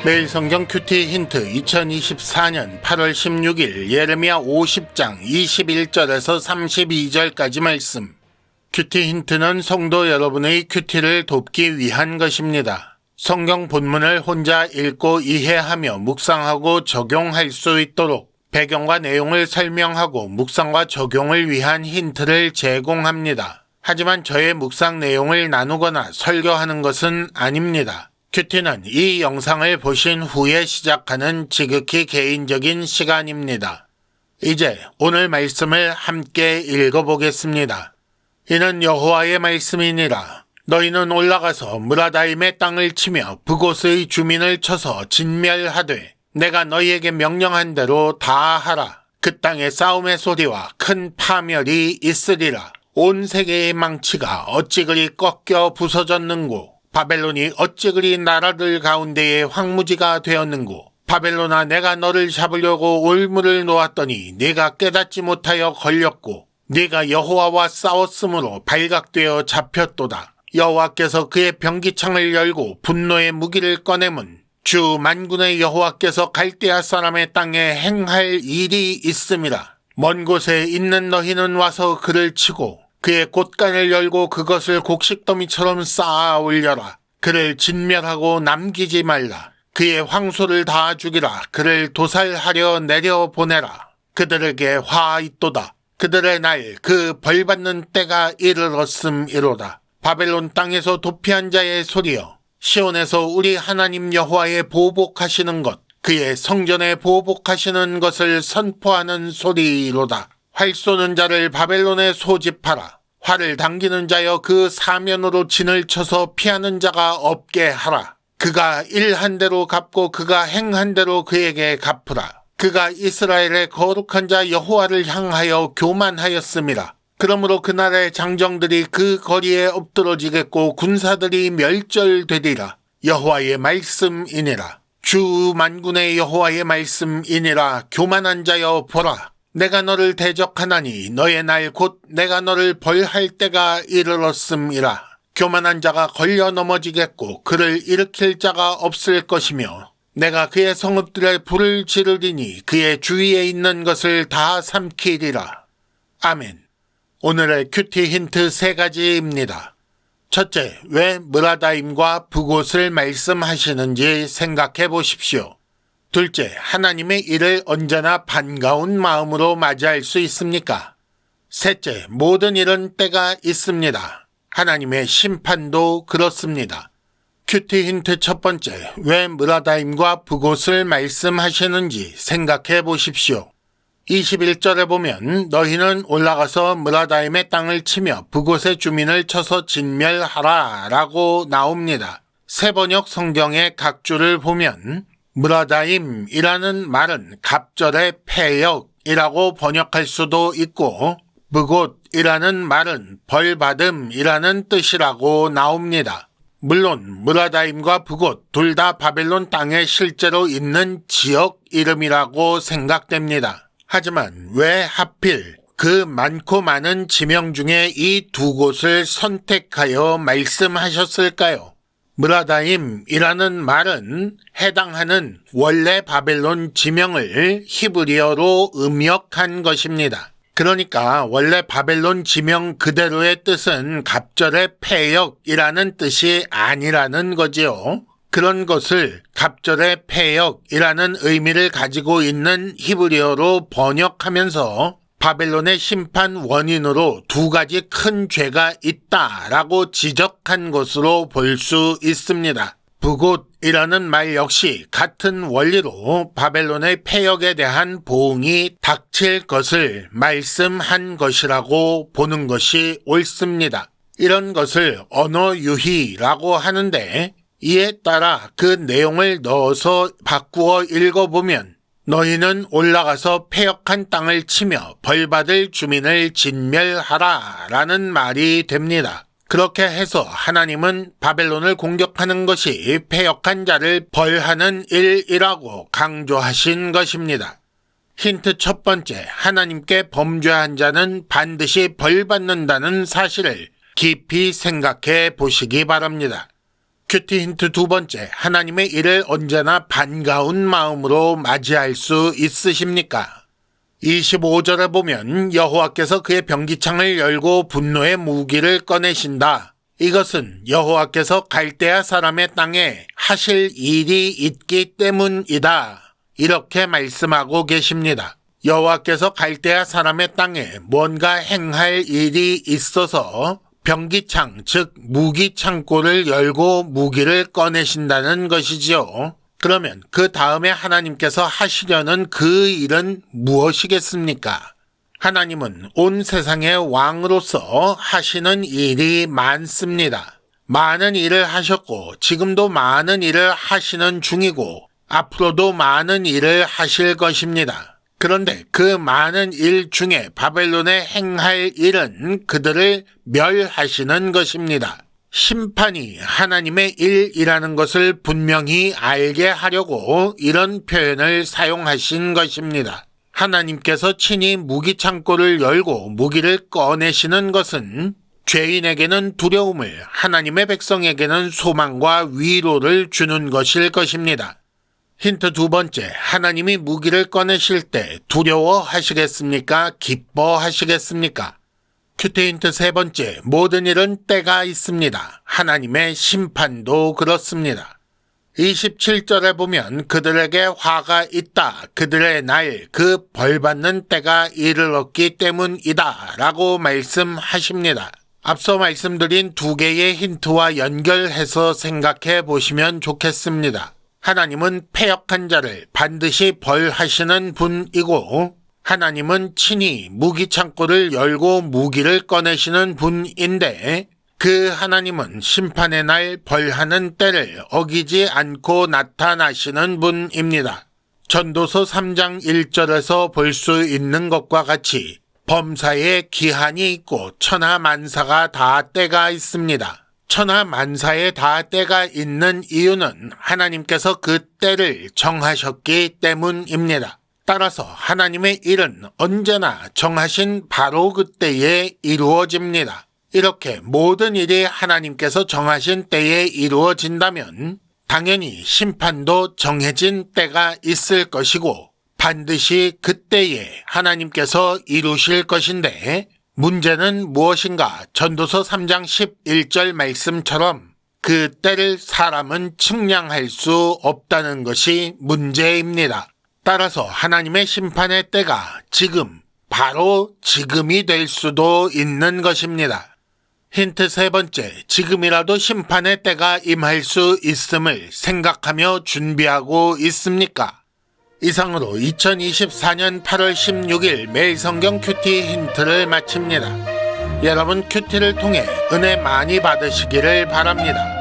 매일 성경 큐티 힌트 2024년 8월 16일 예레미야 50장 21절에서 32절까지 말씀. 큐티 힌트는 성도 여러분의 큐티를 돕기 위한 것입니다. 성경 본문을 혼자 읽고 이해하며 묵상하고 적용할 수 있도록 배경과 내용을 설명하고 묵상과 적용을 위한 힌트를 제공합니다. 하지만 저의 묵상 내용을 나누거나 설교하는 것은 아닙니다. 큐티는 이 영상을 보신 후에 시작하는 지극히 개인적인 시간입니다. 이제 오늘 말씀을 함께 읽어보겠습니다. 이는 여호와의 말씀이니라. 너희는 올라가서 므라다임의 땅을 치며 그곳의 주민을 쳐서 진멸하되 내가 너희에게 명령한 대로 다 하라. 그 땅에 싸움의 소리와 큰 파멸이 있으리라. 온 세계의 망치가 어찌 그리 꺾여 부서졌는고. 바벨론이 어찌 그리 나라들 가운데에 황무지가 되었는고. 바벨론아, 내가 너를 잡으려고 올무를 놓았더니 네가 깨닫지 못하여 걸렸고 네가 여호와와 싸웠으므로 발각되어 잡혔도다. 여호와께서 그의 병기창을 열고 분노의 무기를 꺼내문 주 만군의 여호와께서 갈대아 사람의 땅에 행할 일이 있음이라. 먼 곳에 있는 너희는 와서 그를 치고 그의 곳간을 열고 그것을 곡식더미처럼 쌓아 올려라. 그를 진멸하고 남기지 말라. 그의 황소를 다 죽이라. 그를 도살하려 내려보내라. 그들에게 화 있도다. 그들의 날 그 벌받는 때가 이르렀음이로다. 바벨론 땅에서 도피한 자의 소리여, 시온에서 우리 하나님 여호와의 보복하시는 것, 그의 성전에 보복하시는 것을 선포하는 소리로다. 활 쏘는 자를 바벨론에 소집하라. 활을 당기는 자여 그 사면으로 진을 쳐서 피하는 자가 없게 하라. 그가 일한 대로 갚고 그가 행한 대로 그에게 갚으라. 그가 이스라엘의 거룩한 자 여호와를 향하여 교만하였음이라. 그러므로 그날의 장정들이 그 거리에 엎드러지겠고 군사들이 멸절되리라. 여호와의 말씀이니라. 주 만군의 여호와의 말씀이니라. 교만한 자여 보라. 내가 너를 대적하나니 너의 날 곧 내가 너를 벌할 때가 이르렀음이라. 교만한 자가 걸려 넘어지겠고 그를 일으킬 자가 없을 것이며 내가 그의 성읍들에 불을 지르리니 그의 주위에 있는 것을 다 삼키리라. 아멘. 오늘의 큐티 힌트 3가지입니다. 첫째, 왜 므라다임과 북옷을 말씀하시는지 생각해 보십시오. 둘째, 하나님의 일을 언제나 반가운 마음으로 맞이할 수 있습니까? 셋째, 모든 일은 때가 있습니다. 하나님의 심판도 그렇습니다. 큐티 힌트 첫 번째, 왜 므라다임과 북옷을 말씀하시는지 생각해 보십시오. 21절에 보면 너희는 올라가서 므라다임의 땅을 치며 북옷의 주민을 쳐서 진멸하라 라고 나옵니다. 새번역 성경의 각 줄을 보면 므라다임이라는 말은 갑절의 폐역이라고 번역할 수도 있고 북옷이라는 말은 벌받음이라는 뜻이라고 나옵니다. 물론 므라다임과 북옷 둘 다 바벨론 땅에 실제로 있는 지역 이름이라고 생각됩니다. 하지만 왜 하필 그 많고 많은 지명 중에 이 두 곳을 선택하여 말씀하셨을까요? 므라다임이라는 말은 해당하는 원래 바벨론 지명을 히브리어로 음역한 것입니다. 그러니까 원래 바벨론 지명 그대로의 뜻은 갑절의 폐역이라는 뜻이 아니라는 거지요. 그런 것을 갑절의 폐역이라는 의미를 가지고 있는 히브리어로 번역하면서 바벨론의 심판 원인으로 2가지 큰 죄가 있다라고 지적한 것으로 볼 수 있습니다. 북옷이라는 말 역시 같은 원리로 바벨론의 폐역에 대한 보응이 닥칠 것을 말씀한 것이라고 보는 것이 옳습니다. 이런 것을 언어유희라고 하는데 이에 따라 그 내용을 넣어서 바꾸어 읽어보면 너희는 올라가서 패역한 땅을 치며 벌받을 주민을 진멸하라 라는 말이 됩니다. 그렇게 해서 하나님은 바벨론을 공격하는 것이 패역한 자를 벌하는 일이라고 강조하신 것입니다. 힌트 첫 번째, 하나님께 범죄한 자는 반드시 벌받는다는 사실을 깊이 생각해 보시기 바랍니다. 큐티 힌트 두 번째, 하나님의 일을 언제나 반가운 마음으로 맞이할 수 있으십니까? 25절에 보면 여호와께서 그의 병기창을 열고 분노의 무기를 꺼내신다. 이것은 여호와께서 갈대아 사람의 땅에 하실 일이 있기 때문이다. 이렇게 말씀하고 계십니다. 여호와께서 갈대아 사람의 땅에 뭔가 행할 일이 있어서 병기창, 즉 무기창고를 열고 무기를 꺼내신다는 것이지요. 그러면 그 다음에 하나님께서 하시려는 그 일은 무엇이겠습니까? 하나님은 온 세상의 왕으로서 하시는 일이 많습니다. 많은 일을 하셨고 지금도 많은 일을 하시는 중이고 앞으로도 많은 일을 하실 것입니다. 그런데 그 많은 일 중에 바벨론에 행할 일은 그들을 멸하시는 것입니다. 심판이 하나님의 일이라는 것을 분명히 알게 하려고 이런 표현을 사용하신 것입니다. 하나님께서 친히 무기창고를 열고 무기를 꺼내시는 것은 죄인에게는 두려움을, 하나님의 백성에게는 소망과 위로를 주는 것일 것입니다. 힌트 두 번째, 하나님이 무기를 꺼내실 때 두려워하시겠습니까? 기뻐하시겠습니까? 큐티 힌트 세 번째, 모든 일은 때가 있습니다. 하나님의 심판도 그렇습니다. 27절에 보면 그들에게 화가 있다. 그들의 날, 그 벌받는 때가 이르렀기 때문이다. 라고 말씀하십니다. 앞서 말씀드린 두 개의 힌트와 연결해서 생각해 보시면 좋겠습니다. 하나님은 패역한 자를 반드시 벌하시는 분이고 하나님은 친히 무기창고를 열고 무기를 꺼내시는 분인데 그 하나님은 심판의 날 벌하는 때를 어기지 않고 나타나시는 분입니다. 전도서 3장 1절에서 볼 수 있는 것과 같이 범사에 기한이 있고 천하만사가 다 때가 있습니다. 천하만사에 다 때가 있는 이유는 하나님께서 그 때를 정하셨기 때문입니다. 따라서 하나님의 일은 언제나 정하신 바로 그때에 이루어집니다. 이렇게 모든 일이 하나님께서 정하신 때에 이루어진다면 당연히 심판도 정해진 때가 있을 것이고 반드시 그때에 하나님께서 이루실 것인데 문제는 무엇인가? 전도서 3장 11절 말씀처럼 그 때를 사람은 측량할 수 없다는 것이 문제입니다. 따라서 하나님의 심판의 때가 지금, 바로 지금이 될 수도 있는 것입니다. 힌트 세 번째, 지금이라도 심판의 때가 임할 수 있음을 생각하며 준비하고 있습니까? 이상으로 2024년 8월 16일 매일 성경 큐티 힌트를 마칩니다. 여러분 큐티를 통해 은혜 많이 받으시기를 바랍니다.